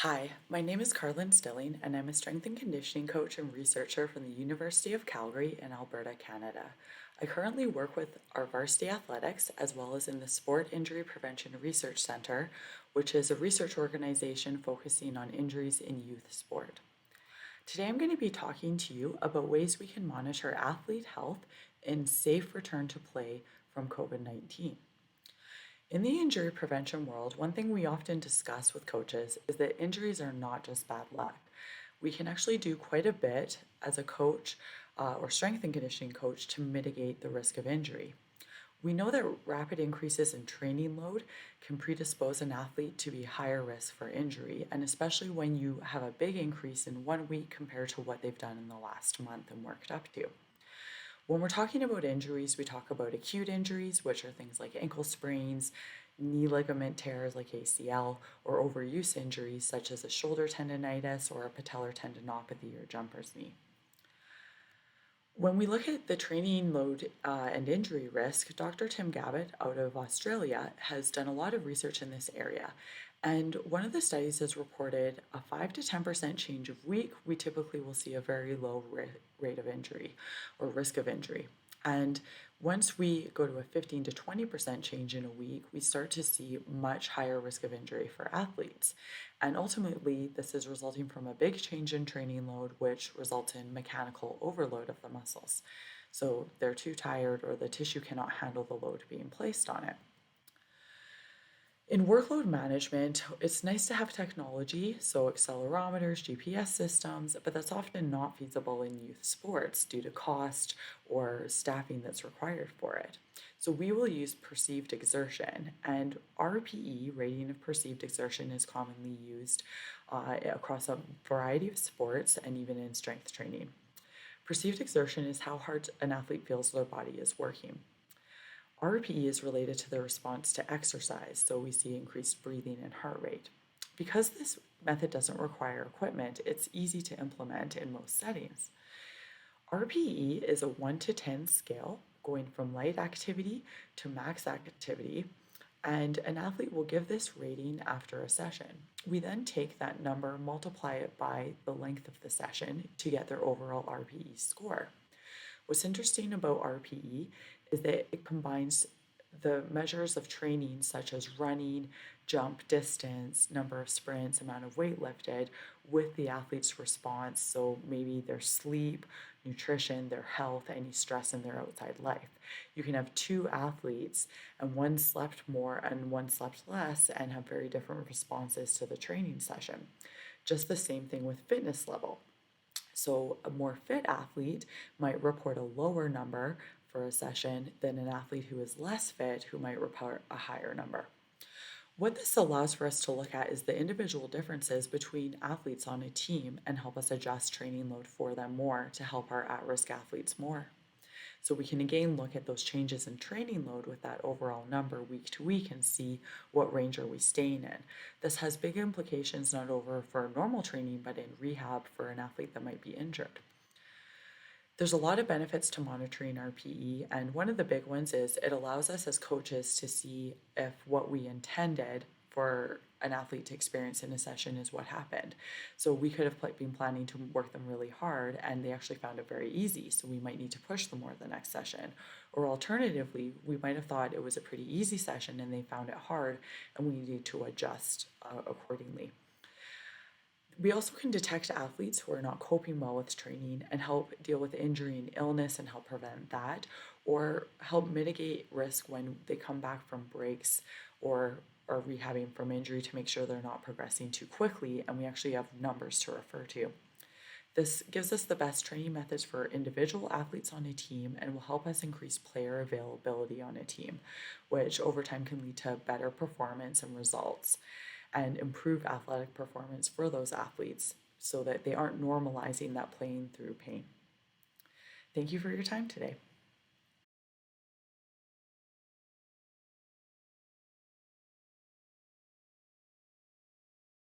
Hi, my name is Carlyn Stilling, and I'm a strength and conditioning coach and researcher from the University of Calgary in Alberta, Canada. I currently work with our varsity athletics as well as in the Sport Injury Prevention Research Center, which is a research organization focusing on injuries in youth sport. Today I'm going to be talking to you about ways we can monitor athlete health and safe return to play from COVID-19. In the injury prevention world, one thing we often discuss with coaches is that injuries are not just bad luck. We can actually do quite a bit as a coach or strength and conditioning coach to mitigate the risk of injury. We know that rapid increases in training load can predispose an athlete to be higher risk for injury, and especially when you have a big increase in 1 week compared to what they've done in the last month and worked up to. When we're talking about injuries, we talk about acute injuries, which are things like ankle sprains, knee ligament tears like ACL, or overuse injuries such as a shoulder tendonitis or a patellar tendinopathy or jumper's knee. When we look at the training load and injury risk, Dr. Tim Gabbett out of Australia has done a lot of research in this area. And one of the studies has reported a 5 to 10% change of week. We typically will see a very low rate of injury or risk of injury. And once we go to a 15 to 20% change in a week, we start to see much higher risk of injury for athletes. And ultimately, this is resulting from a big change in training load, which results in mechanical overload of the muscles. So they're too tired or the tissue cannot handle the load being placed on it. In workload management, it's nice to have technology, so accelerometers, GPS systems, but that's often not feasible in youth sports due to cost or staffing that's required for it. So we will use perceived exertion, and RPE, Rating of Perceived Exertion, is commonly used across a variety of sports and even in strength training. Perceived exertion is how hard an athlete feels their body is working. RPE is related to the response to exercise, so we see increased breathing and heart rate. Because this method doesn't require equipment, it's easy to implement in most settings. RPE is a 1 to 10 scale, going from light activity to max activity, and an athlete will give this rating after a session. We then take that number, multiply it by the length of the session to get their overall RPE score. What's interesting about RPE is that it combines the measures of training such as running, jump distance, number of sprints, amount of weight lifted with the athlete's response. So maybe their sleep, nutrition, their health, any stress in their outside life. You can have two athletes and one slept more and one slept less and have very different responses to the training session. Just the same thing with fitness level. So a more fit athlete might report a lower number for a session than an athlete who is less fit who might report a higher number. What this allows for us to look at is the individual differences between athletes on a team and help us adjust training load for them more to help our at-risk athletes more. So we can again look at those changes in training load with that overall number week to week and see what range are we staying in. This has big implications not over for normal training, but in rehab for an athlete that might be injured. There's a lot of benefits to monitoring RPE, and one of the big ones is it allows us as coaches to see if what we intended for an athlete to experience in a session is what happened. So we could have been planning to work them really hard and they actually found it very easy, so we might need to push them more the next session. Or alternatively, we might have thought it was a pretty easy session and they found it hard and we needed to adjust accordingly. We also can detect athletes who are not coping well with training and help deal with injury and illness and help prevent that, or help mitigate risk when they come back from breaks or are rehabbing from injury to make sure they're not progressing too quickly and we actually have numbers to refer to. This gives us the best training methods for individual athletes on a team and will help us increase player availability on a team, which over time can lead to better performance and results and improve athletic performance for those athletes so that they aren't normalizing that playing through pain. Thank you for your time today.